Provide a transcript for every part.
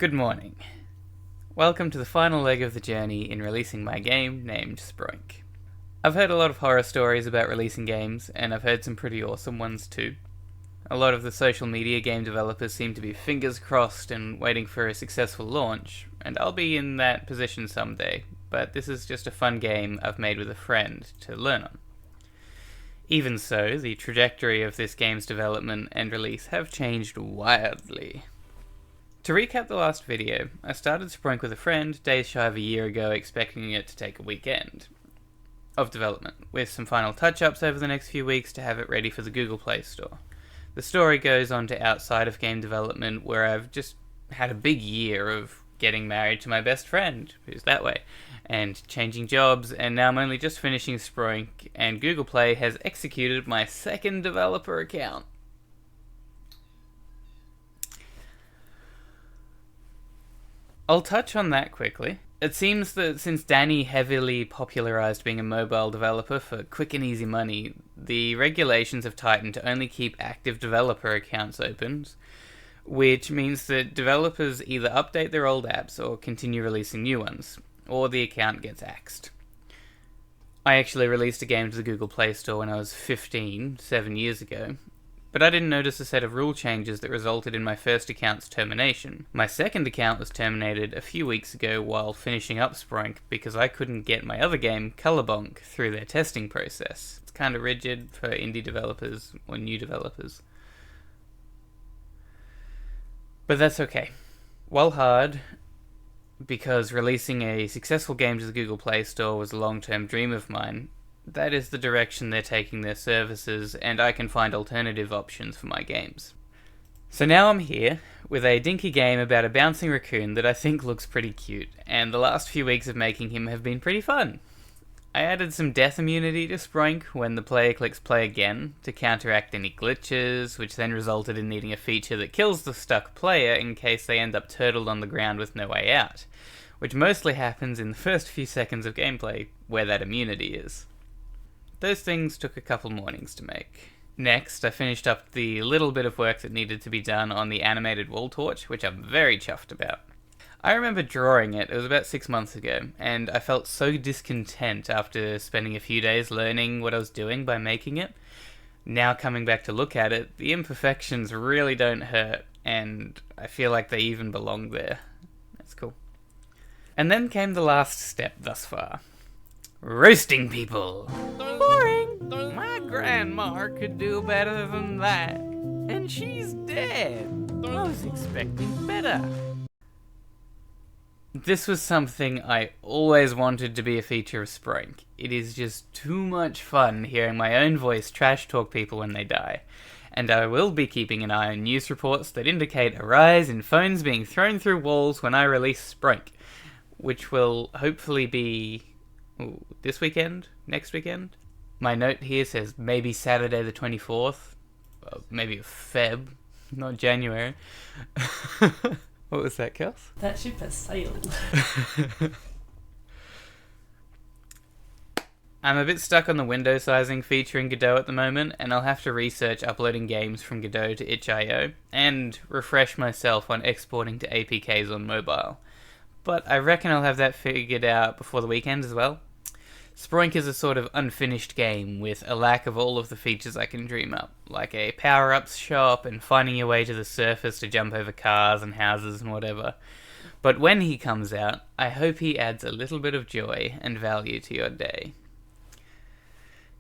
Good morning. Welcome to the final leg of the journey in releasing my game named Sproink. I've heard a lot of horror stories about releasing games, and I've heard some pretty awesome ones too. A lot of the social media game developers seem to be fingers crossed and waiting for a successful launch, and I'll be in that position someday, but this is just a fun game I've made with a friend to learn on. Even so, the trajectory of this game's development and release have changed wildly. To recap the last video, I started Sproink with a friend days shy of a year ago, expecting it to take a weekend of development, with some final touch-ups over the next few weeks to have it ready for the Google Play Store. The story goes on to outside of game development, where I've just had a big year of getting married to my best friend, who's that way, and changing jobs, and now I'm only just finishing Sproink, and Google Play has executed my second developer account. I'll touch on that quickly. It seems that since Danny heavily popularized being a mobile developer for quick and easy money, the regulations have tightened to only keep active developer accounts open, which means that developers either update their old apps or continue releasing new ones, or the account gets axed. I actually released a game to the Google Play Store when I was 15, 7 years ago, but I didn't notice a set of rule changes that resulted in my first account's termination. My second account was terminated a few weeks ago while finishing up Sproink because I couldn't get my other game, Colorbonk, through their testing process. It's kind of rigid for indie developers or new developers. But that's okay. While hard, because releasing a successful game to the Google Play Store was a long-term dream of mine, that is the direction they're taking their services, and I can find alternative options for my games. So now I'm here, with a dinky game about a bouncing raccoon that I think looks pretty cute, and the last few weeks of making him have been pretty fun. I added some death immunity to Sproink when the player clicks play again, to counteract any glitches, which then resulted in needing a feature that kills the stuck player in case they end up turtled on the ground with no way out, which mostly happens in the first few seconds of gameplay, where that immunity is. Those things took a couple mornings to make. Next, I finished up the little bit of work that needed to be done on the animated wall torch, which I'm very chuffed about. I remember drawing it was about 6 months ago, and I felt so discontent after spending a few days learning what I was doing by making it. Now coming back to look at it, the imperfections really don't hurt, and I feel like they even belong there. That's cool. And then came the last step thus far. Roasting people! Boring! My grandma could do better than that. And she's dead. I was expecting better. This was something I always wanted to be a feature of Sproink. It is just too much fun hearing my own voice trash talk people when they die. And I will be keeping an eye on news reports that indicate a rise in phones being thrown through walls when I release Sproink, which will hopefully be this weekend? Next weekend? My note here says maybe Saturday the 24th. Maybe Feb, not January. What was that, Kels? That ship has sailed. I'm a bit stuck on the window sizing feature in Godot at the moment, and I'll have to research uploading games from Godot to itch.io, and refresh myself on exporting to APKs on mobile. But I reckon I'll have that figured out before the weekend as well. Sproink is a sort of unfinished game with a lack of all of the features I can dream up, like a power-ups shop and finding your way to the surface to jump over cars and houses and whatever. But when he comes out, I hope he adds a little bit of joy and value to your day.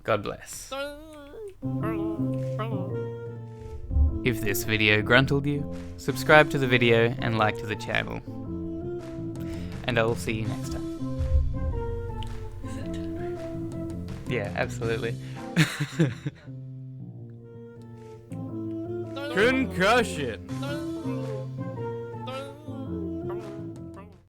God bless. If this video gruntled you, subscribe to the video and like to the channel. And I will see you next time. Yeah, absolutely. Concussion!